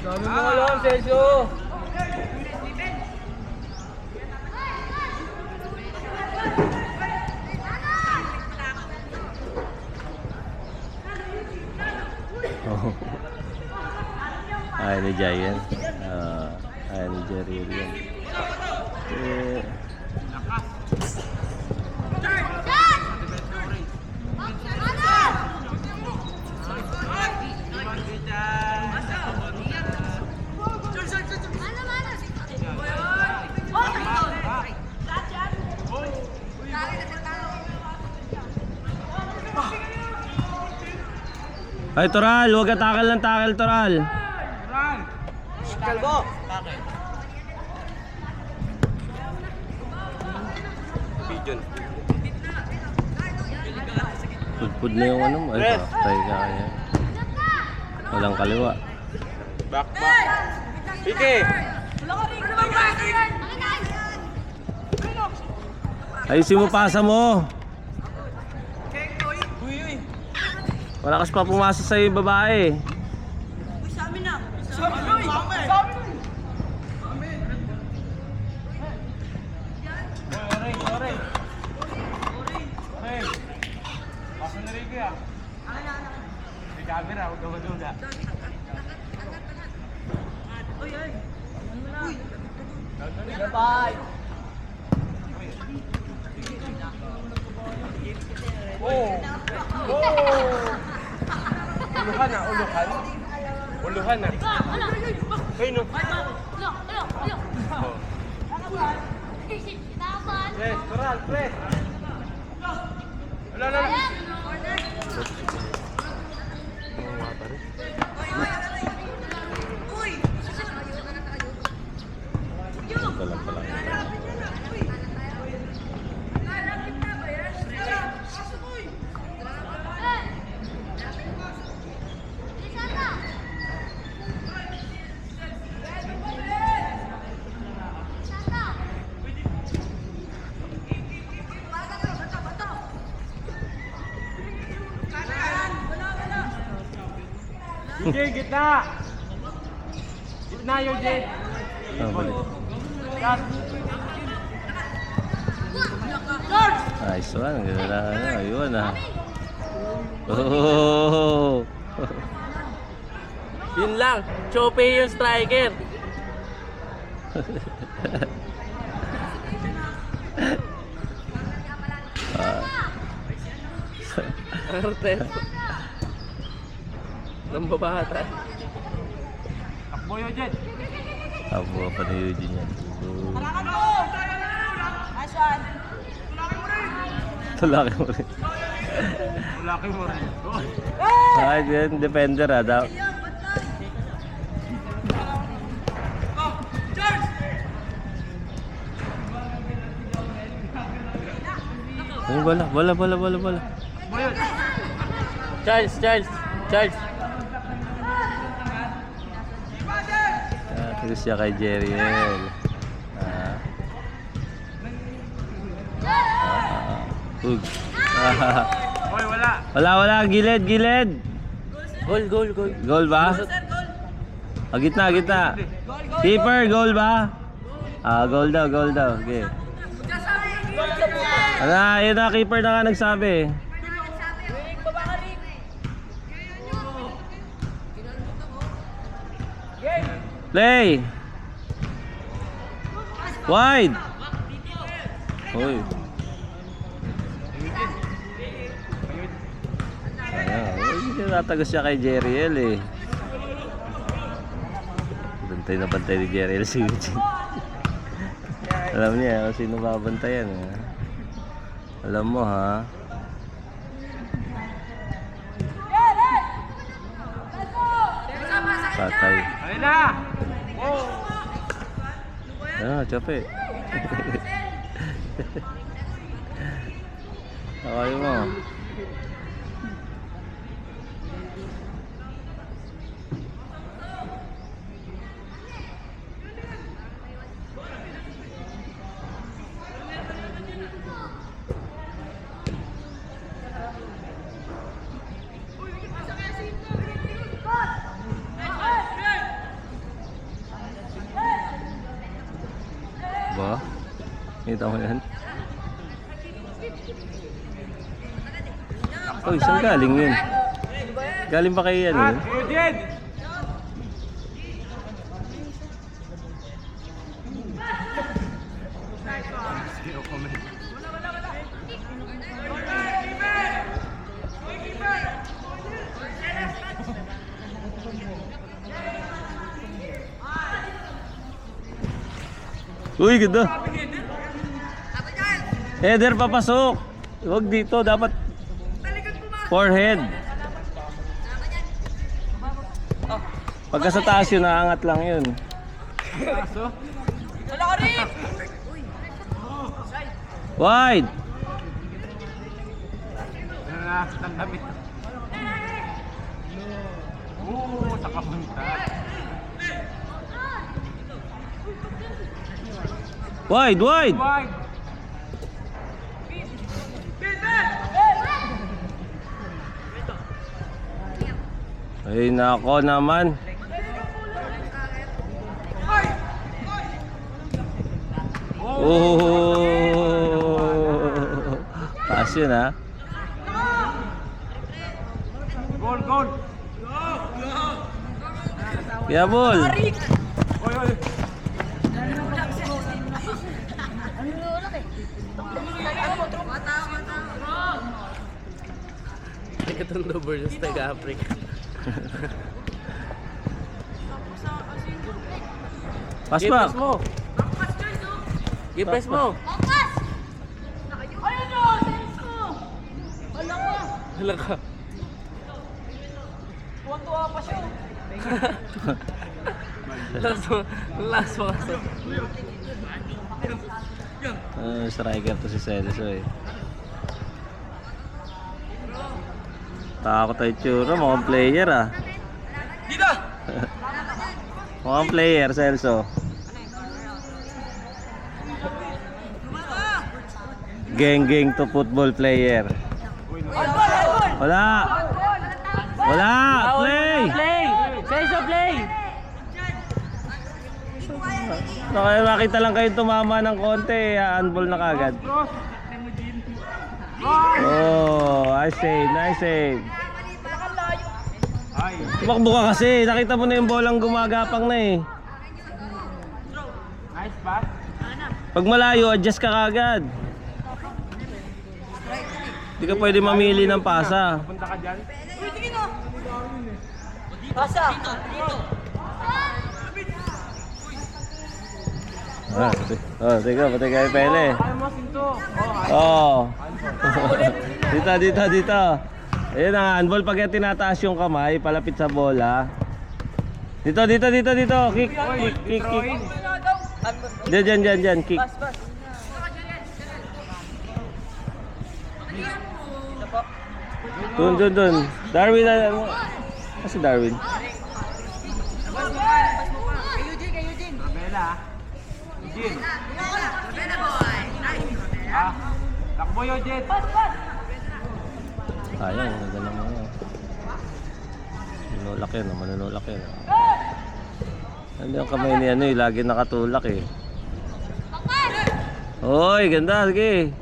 Dami mo alam, Sergio. Ayaw ni Giant. Ayaw ni Jerry yan. Ay, Toral, huwag ka takal ng takal, Toral. Kalbo. Pudpud na yung ano mo. Ay, patay ka kaya. Walang kaliwa. Back. Pike. Ayusin mo, pasa mo. Wala kasi pa pumasok sa'yo yung babae. Uy, sa amin na. Camera, huwag ka maduga. Bye. Uluhan na. Ay, no. Press, Toral, press. Wala. Jay, gitna! Gitna yung Jay! Balik. Nice one, ang ganda na. Ayun ah. Oh! Yun lang, Chope yung striker! Arte. Ng babata. Takbo yun dyan. Takbo pa ni Eugene yan. Harakan mo! Nice one. Tulaki mo rin. Laki mo rin. Ay, yan, defender ah. Ay, bola. Charles. Tigos siya kay Jerry. Ug. Hoy, wala. Wala, gilid. Goal. Goal ba? Gitna. Keeper, goal ba? Goal daw. Okay. Yun na, keeper na nga nagsabi. Play! Wide! Hoy. Ayan, natagos siya kay Jeriel eh. Bantay ni Jeriel si Eugene. Alam niya kung sino babantayan eh. Alam mo ha. Patay. Ayun na! Chope. Okay mo. Kita mo yan? Oh, saan galing yun? Galing ba kay ano yun? Jed! Zero comment. Uy, ganda. Header papasok. Huwag dito, dapat forehead. Pagka sa taas yun, naangat lang yun. Wala ka rin! Wide! Nangasat ang damit. Oo, sa kapunta. Wide, wide! Wide! Ay, nako naman. Oh! Taas yun, ha? Goal, goal! Kaya ball! Oy, oy! Itong double sa Taga-Africa. Pass back! Press mo! I-press mo! Ayun o! Senso! Wala ka! Hala ka. Tuwa-tuwa pa siya. Last mo kasi. Striker to si Celso eh. Takot tayo tsura, mukhang player ah. Dito! Mukhang player, Celso. Geng to football player. Wala! Wala! Play! Play! Senso play! Okay, makita lang kayo tumama ng konti, handball na kagad. Cross! Oh, nice save, nice save. Ay! Tumakbo ka kasi, nakita mo na yung bolang gumagapang na eh. Nice pass! Pag malayo, adjust ka kagad. Hindi ka pwede mamili ng pasa. Punta ka dyan. Uy, tingin o! Pasa! Dito! Teka, pati kay Pele. Kaya mo, Sinto. Oh. Dito. Ayun ang handball pag tinataas yung kamay, palapit sa bola. Dito. Kick. Diyan, kick. Bas, bas. Doon. Darwin na. Kasi Darwin. Bas mo pa. Kay Eugene. Rabela. Eugene. Rabena boy. Nice. Ah. Takbo yun, Jet. Bas. Ayun, ganda naman yun. Manunulak yun. Ano yung kamay ni ano eh, lagi nakatulak eh. Hoy, ganda, sige.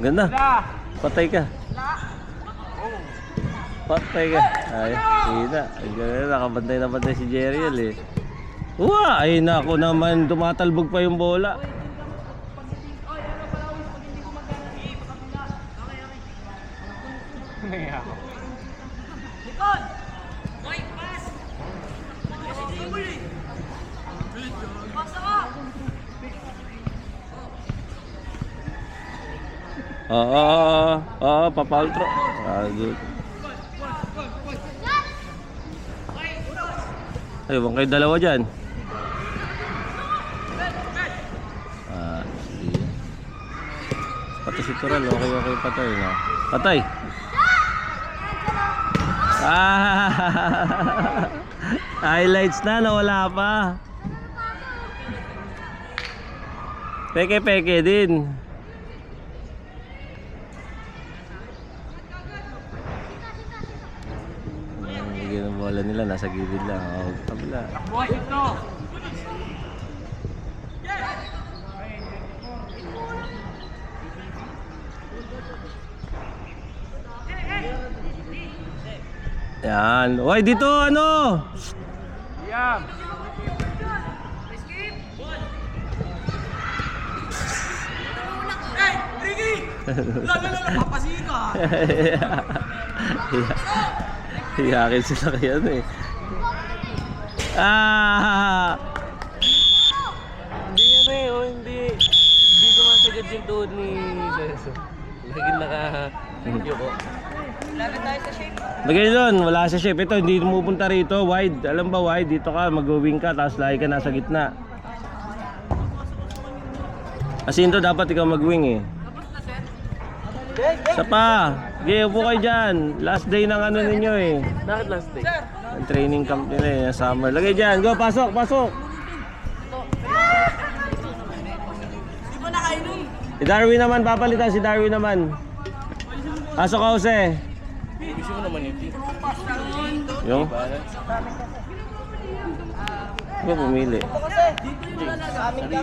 Ganda. Wala. Patay ka. Ay, hina. Ang ganda, nakabantay na bantay si Jeriel eh. Uwa! Ay nako naman, tumatalbog pa yung bola. Likod! Boy, pass! Pasa ka! Oo, papaltro. Good. Ay, huwag kayo dalawa dyan. Sige. Pati si Tural, okay patay na. Patay! Highlights na, nawala pa. Peke din. Bigyan ng bola bola nila nasa gilid lang. Oh, kabila. Takbo, ito. Yan. Oy, dito ano? Yan. Hey, Ricky! Papasihin ka. Iyakin sila kaya ano eh. Ah! Hindi yan eh, oh, hindi. Hindi sumasagad yung tuhod ni Celso. Laging naka-yuko. Lapit tayo sa shape. Lagay doon, wala sa shape. Ito, hindi pumupunta rito. Wide. Alam ba wide? Dito ka, mag-wing ka, tapos lagi ka nasa gitna. Kasi ito, dapat ikaw mag-wing eh. Isa pa. Okay, upo kayo dyan. Last day ng ano ninyo eh. Bakit last day? Ang training camp nila eh, summer. Lagay dyan. Go, pasok, pasok. Si Darwin naman, papalitan si Darwin naman. Pasok ka, Jose. Gusto mo naman ito. Yung? Ano pumili? Sa amin ka.